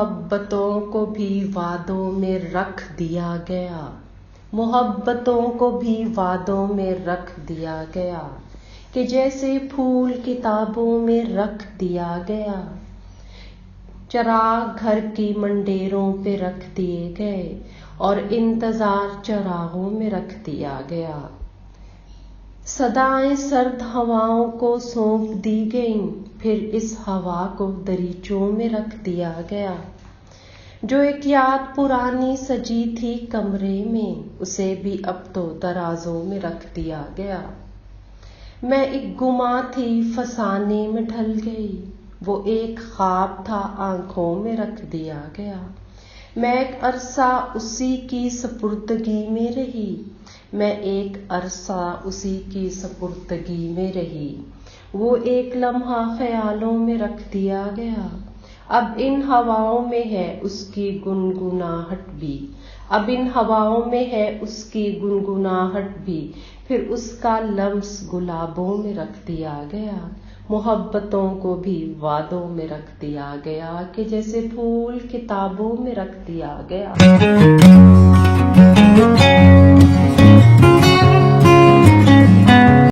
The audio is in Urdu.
محبتوں کو بھی وعدوں میں رکھ دیا گیا، محبتوں کو بھی وعدوں میں رکھ دیا گیا، کہ جیسے پھول کتابوں میں رکھ دیا گیا۔ چراغ گھر کی منڈیروں پہ رکھ دیے گئے اور انتظار چراغوں میں رکھ دیا گیا۔ صدائیں سرد ہواؤں کو سونپ دی گئیں، پھر اس ہوا کو دریچوں میں رکھ دیا گیا۔ جو ایک یاد پرانی سجی تھی کمرے میں، اسے بھی اب تو ترازوں میں رکھ دیا گیا۔ میں ایک گماں تھی فسانے میں ڈھل گئی، وہ ایک خواب تھا آنکھوں میں رکھ دیا گیا۔ میں ایک عرصہ اسی کی سپردگی میں رہی، میں ایک عرصہ اسی کی سپردگی میں رہی، وہ ایک لمحہ خیالوں میں رکھ دیا گیا۔ اب ان ہواؤں میں ہے اس کی گنگناہٹ بھی، اب ان ہواؤں میں ہے اس کی گنگناہٹ بھی، پھر اس کا لمس گلابوں میں رکھ دیا گیا۔ محبتوں کو بھی وعدوں میں رکھ دیا گیا، کہ جیسے پھول کتابوں میں رکھ دیا گیا۔